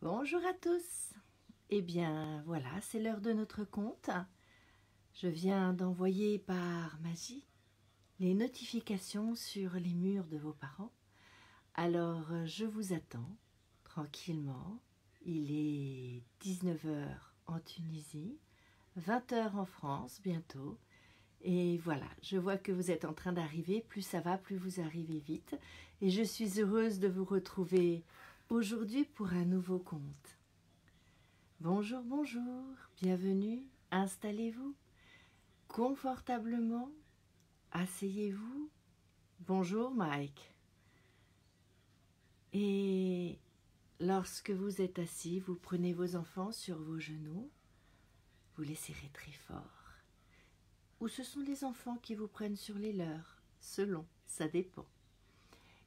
Bonjour à tous. Eh bien, voilà, c'est l'heure de notre conte. Je viens d'envoyer par magie les notifications sur les murs de vos parents. Alors, je vous attends tranquillement. Il est 19 heures en Tunisie, 20 heures en France bientôt. Et voilà, je vois que vous êtes en train d'arriver. Plus ça va, plus vous arrivez vite. Et je suis heureuse de vous retrouver aujourd'hui pour un nouveau conte. Bonjour, bonjour, bienvenue, installez-vous confortablement, asseyez-vous. Bonjour Mike. Et lorsque vous êtes assis, vous prenez vos enfants sur vos genoux, vous les serrez très fort. Ou ce sont les enfants qui vous prennent sur les leurs, selon, ça dépend.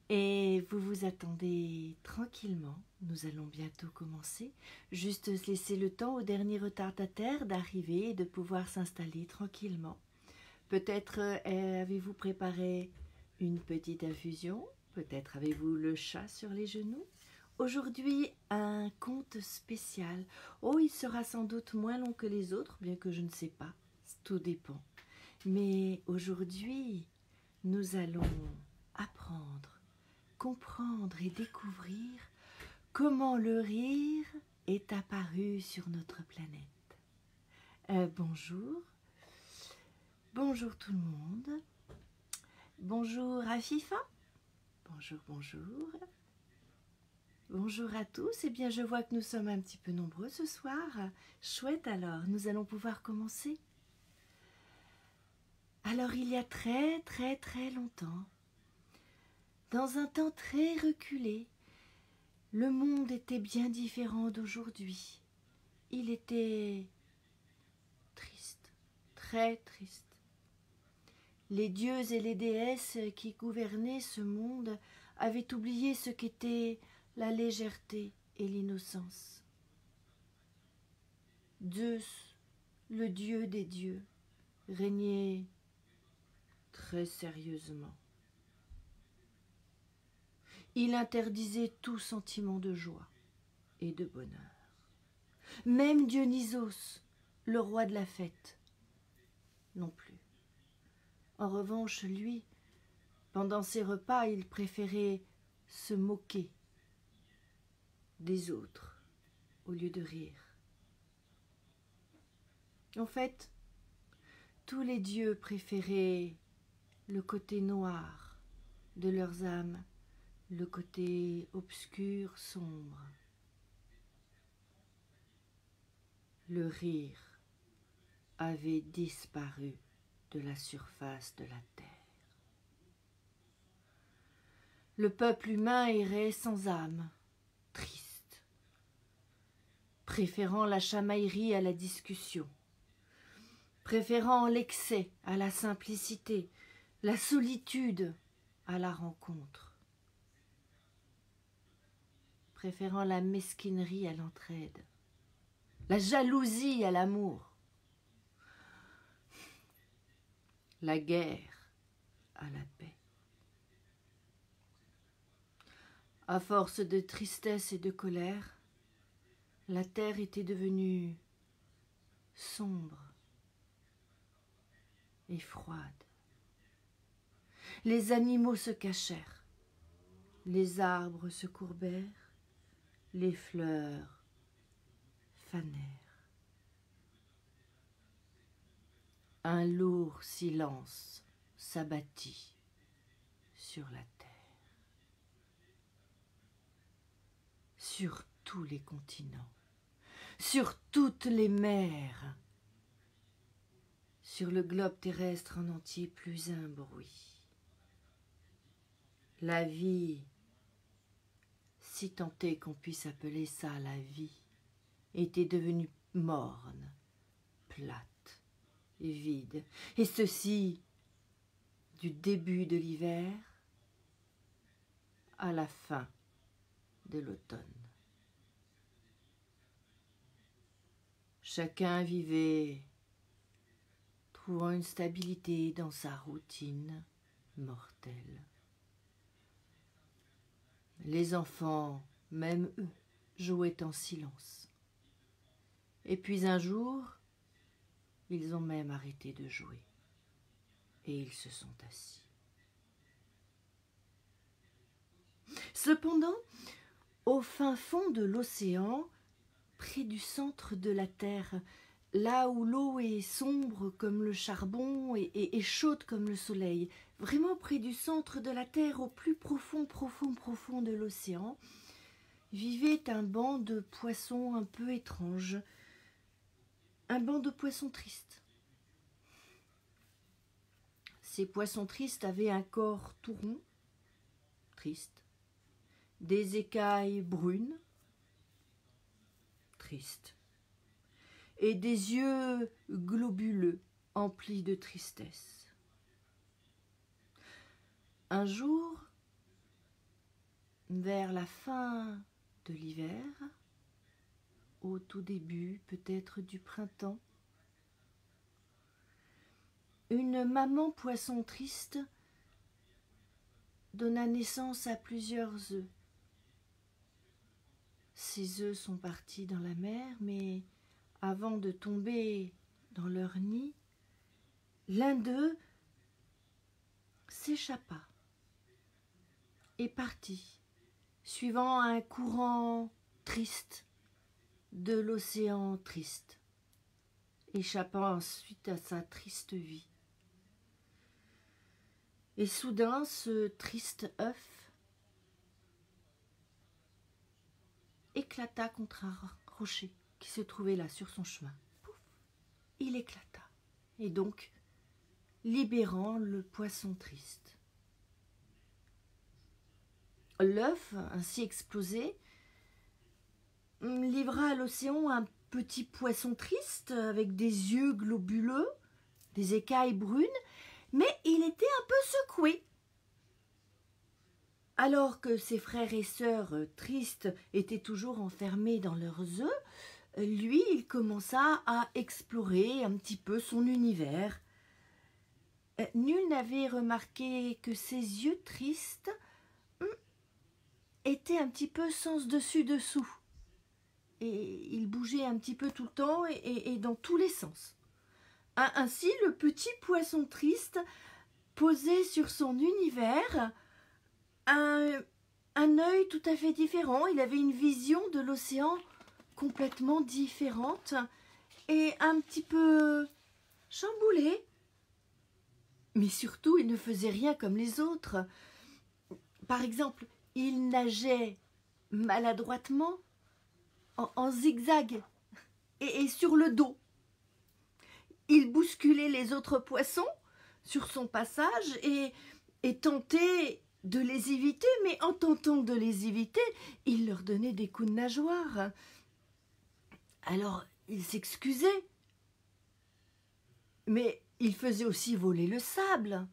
Et vous vous attendez tranquillement, nous allons bientôt commencer. Juste laisser le temps au dernier retardataire d'arriver et de pouvoir s'installer tranquillement. Peut-être avez-vous préparé une petite infusion, peut-être avez-vous le chat sur les genoux. Aujourd'hui, un conte spécial. Oh, il sera sans doute moins long que les autres, bien que je ne sais pas, tout dépend. Mais aujourd'hui, nous allons apprendre, comprendre et découvrir comment le rire est apparu sur notre planète. Bonjour. Bonjour tout le monde. Bonjour Afifa. Bonjour, bonjour. Bonjour à tous. Eh bien, je vois que nous sommes un petit peu nombreux ce soir. Chouette alors, nous allons pouvoir commencer. Alors, il y a très longtemps, dans un temps très reculé, le monde était bien différent d'aujourd'hui. Il était triste, très triste. Les dieux et les déesses qui gouvernaient ce monde avaient oublié ce qu'était la légèreté et l'innocence. Zeus, le dieu des dieux, régnait très sérieusement. Il interdisait tout sentiment de joie et de bonheur. Même Dionysos, le roi de la fête, non plus. En revanche, lui, pendant ses repas, il préférait se moquer des autres au lieu de rire. En fait, tous les dieux préféraient le côté noir de leurs âmes, le côté obscur, sombre. Le rire avait disparu de la surface de la terre. Le peuple humain errait sans âme, triste, préférant la chamaillerie à la discussion, préférant l'excès à la simplicité, la solitude à la rencontre, préférant la mesquinerie à l'entraide, la jalousie à l'amour, la guerre à la paix. À force de tristesse et de colère, la terre était devenue sombre et froide. Les animaux se cachèrent, les arbres se courbèrent, les fleurs fanèrent. Un lourd silence s'abattit sur la terre. Sur tous les continents, sur toutes les mers, sur le globe terrestre en entier, plus un bruit. La vie, si tant est qu'on puisse appeler ça la vie, était devenue morne, plate et vide, et ceci du début de l'hiver à la fin de l'automne. Chacun vivait, trouvant une stabilité dans sa routine mortelle. Les enfants, même eux, jouaient en silence. Et puis un jour, ils ont même arrêté de jouer. Et ils se sont assis. Cependant, au fin fond de l'océan, près du centre de la terre, là où l'eau est sombre comme le charbon et chaude comme le soleil, vraiment près du centre de la terre, au plus profond de l'océan, vivait un banc de poissons un peu étranges, un banc de poissons tristes. Ces poissons tristes avaient un corps tout rond, triste, des écailles brunes, tristes, et des yeux globuleux, emplis de tristesse. Un jour, vers la fin de l'hiver, au tout début peut-être du printemps, une maman poisson triste donna naissance à plusieurs œufs. Ces œufs sont partis dans la mer, mais avant de tomber dans leur nid, l'un d'eux s'échappa et partit, suivant un courant triste de l'océan triste, échappant ensuite à sa triste vie. Et soudain, ce triste œuf éclata contre un rocher qui se trouvait là sur son chemin. Pouf, il éclata, et donc libérant le poisson triste. L'œuf, ainsi explosé, livra à l'océan un petit poisson triste avec des yeux globuleux, des écailles brunes, mais il était un peu secoué. Alors que ses frères et sœurs tristes étaient toujours enfermés dans leurs œufs, lui, il commença à explorer un petit peu son univers. Nul n'avait remarqué que ses yeux tristes étaient un petit peu sens dessus-dessous. Et il bougeait un petit peu tout le temps et dans tous les sens. Ainsi, le petit poisson triste posait sur son univers un œil tout à fait différent. Il avait une vision de l'océan complètement différente et un petit peu chamboulée. Mais surtout, il ne faisait rien comme les autres. Par exemple, il nageait maladroitement en zigzag et sur le dos. Il bousculait les autres poissons sur son passage et tentait de les éviter, mais en tentant de les éviter, il leur donnait des coups de nageoire. Alors, il s'excusait, mais il faisait aussi voler le sable.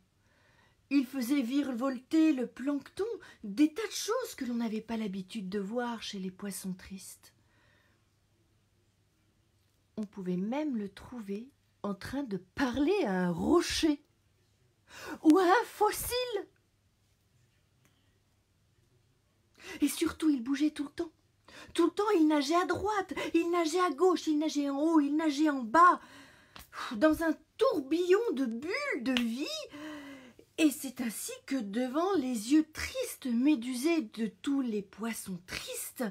Il faisait virevolter le plancton, des tas de choses que l'on n'avait pas l'habitude de voir chez les poissons tristes. On pouvait même le trouver en train de parler à un rocher ou à un fossile. Et surtout, il bougeait tout le temps. Tout le temps, il nageait à droite, il nageait à gauche, il nageait en haut, il nageait en bas, dans un tourbillon de bulles de vie. Et c'est ainsi que devant les yeux tristes, médusés de tous les poissons tristes,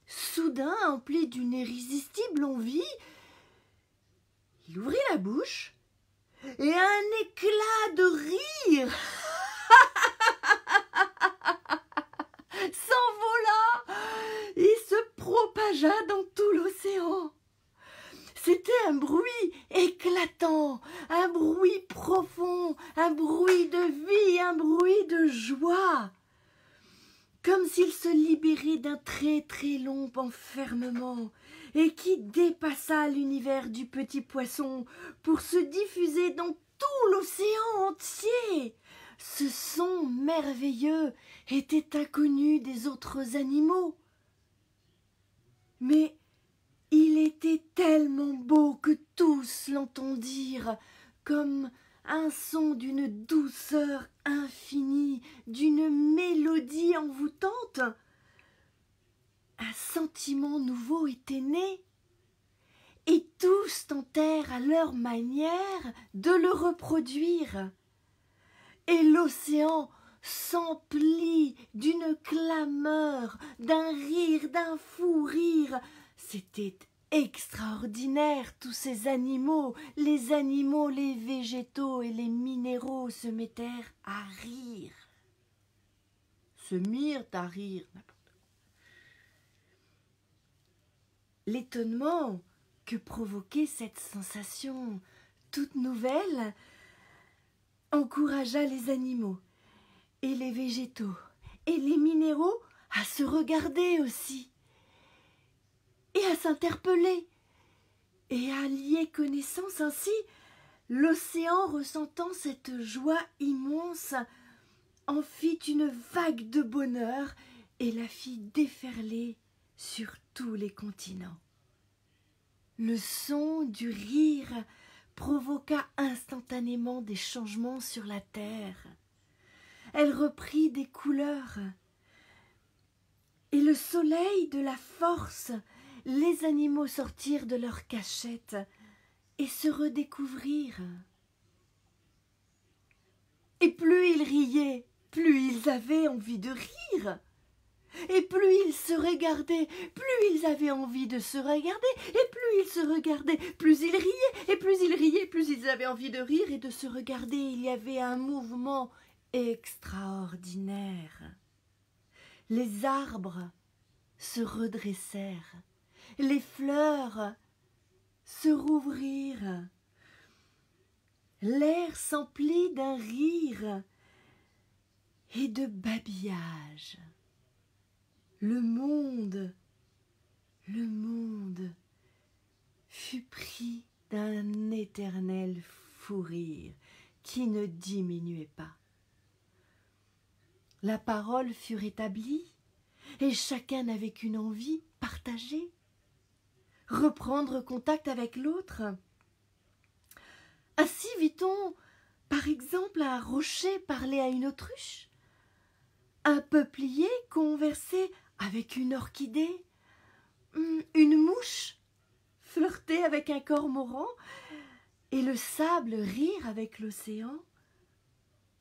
soudain, empli d'une irrésistible envie, il ouvrit la bouche et un éclat de rire s'envola et se propagea dans tout l'océan. C'était un bruit éclatant, un bruit profond, un bruit de vie, un bruit de joie, comme s'il se libérait d'un très très long enfermement et qui dépassa l'univers du petit poisson pour se diffuser dans tout l'océan entier. Ce son merveilleux était inconnu des autres animaux. Mais il était tellement beau que tous l'entendirent, comme un son d'une douceur infinie, d'une mélodie envoûtante. un sentiment nouveau était né, et tous tentèrent à leur manière de le reproduire. Et l'océan s'emplit d'une clameur, d'un rire, d'un fou rire. C'était extraordinaire, tous ces animaux, les végétaux et les minéraux se mettèrent à rire. Se mirent à rire, n'importe quoi. L'étonnement que provoquait cette sensation toute nouvelle encouragea les animaux et les végétaux et les minéraux à se regarder aussi et à s'interpeller et à lier connaissance. Ainsi, l'océan, ressentant cette joie immense, en fit une vague de bonheur et la fit déferler sur tous les continents. Le son du rire provoqua instantanément des changements sur la terre. Elle reprit des couleurs. Et le soleil de la force, les animaux sortirent de leur cachette et se redécouvrirent. Et plus ils riaient, plus ils avaient envie de rire. Et plus ils se regardaient, plus ils avaient envie de se regarder. Et plus ils se regardaient, plus ils riaient. Et plus ils riaient, plus ils avaient envie de rire et de se regarder. Il y avait un mouvement extraordinaire. Les arbres se redressèrent. Les fleurs se rouvrirent. L'air s'emplit d'un rire et de babillage. Le monde fut pris d'un éternel fou rire qui ne diminuait pas. La parole fut rétablie et chacun n'avait qu'une envie, partager, reprendre contact avec l'autre. Ainsi vit-on, par exemple, un rocher parler à une autruche, un peuplier converser avec une orchidée, une mouche flirter avec un cormoran, et le sable rire avec l'océan,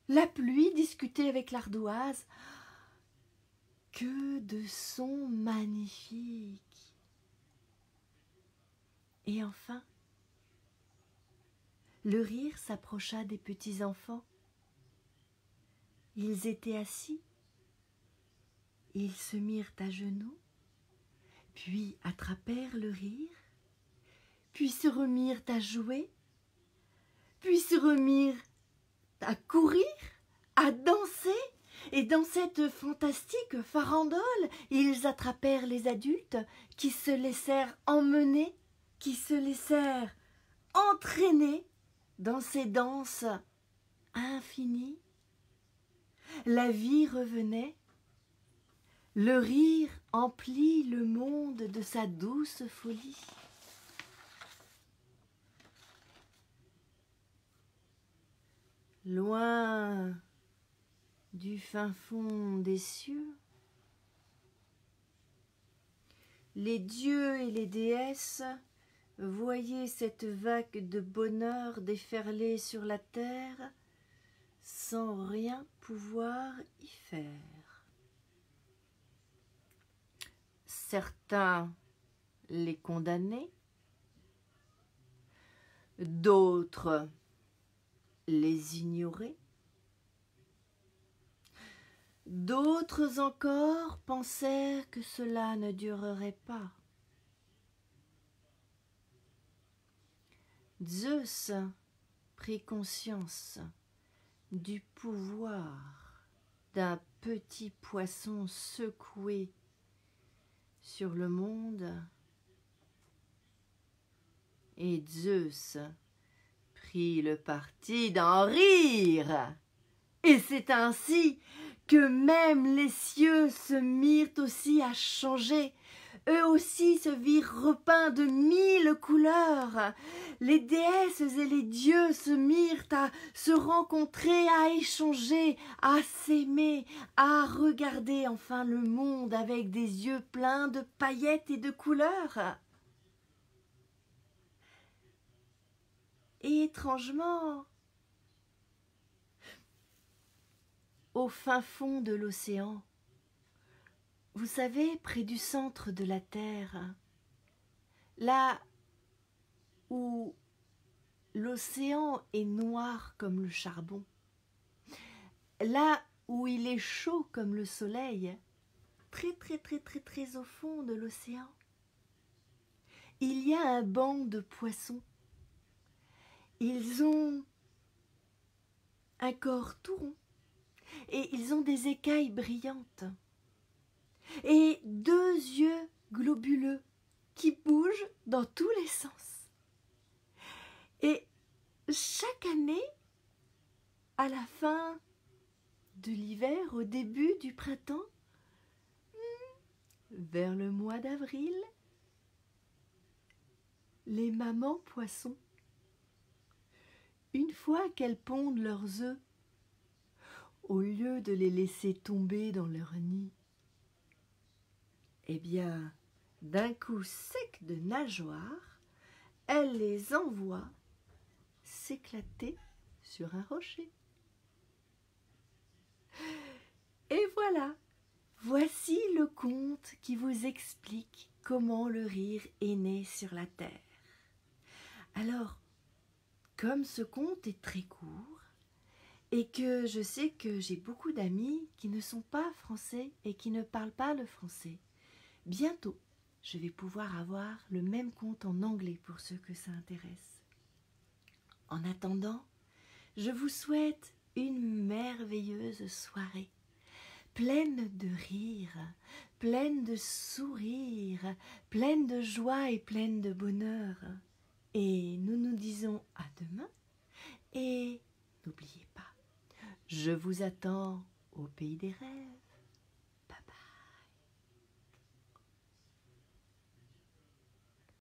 la pluie discuter avec l'ardoise. Que de sons magnifiques! Et enfin, le rire s'approcha des petits enfants. Ils étaient assis. Ils se mirent à genoux, puis attrapèrent le rire, puis se remirent à jouer, puis se remirent à courir, à danser, et dans cette fantastique farandole, ils attrapèrent les adultes qui se laissèrent emmener, qui se laissèrent entraîner dans ces danses infinies. La vie revenait. Le rire emplit le monde de sa douce folie. Loin du fin fond des cieux, les dieux et les déesses voyaient cette vague de bonheur déferler sur la terre sans rien pouvoir y faire. Certains les condamnaient, d'autres les ignoraient, d'autres encore pensèrent que cela ne durerait pas. Zeus prit conscience du pouvoir d'un petit poisson secoué sur le monde, et Zeus prit le parti d'en rire. Et c'est ainsi que même les cieux se mirent aussi à changer. eux aussi se virent repeints de 1000 couleurs. Les déesses et les dieux se mirent à se rencontrer, à échanger, à s'aimer, à regarder enfin le monde avec des yeux pleins de paillettes et de couleurs. Et étrangement, au fin fond de l'océan, vous savez, près du centre de la Terre, là où l'océan est noir comme le charbon, là où il est chaud comme le soleil, très très très très très au fond de l'océan, il y a un banc de poissons. Ils ont un corps tout rond et ils ont des écailles brillantes et 2 yeux globuleux qui bougent dans tous les sens. Et chaque année, à la fin de l'hiver, au début du printemps, vers le mois d'avril, les mamans poissons, une fois qu'elles pondent leurs œufs, au lieu de les laisser tomber dans leur nid, eh bien, d'un coup sec de nageoires, elles les envoient s'éclater sur un rocher. Et voilà, voici le conte qui vous explique comment le rire est né sur la terre. Alors, comme ce conte est très court, et que je sais que j'ai beaucoup d'amis qui ne sont pas français et qui ne parlent pas le français, bientôt, je vais pouvoir avoir le même conte en anglais pour ceux que ça intéresse. En attendant, je vous souhaite une merveilleuse soirée, pleine de rire, pleine de sourires, pleine de joie et pleine de bonheur. Et nous nous disons à demain et n'oubliez pas, je vous attends au pays des rêves.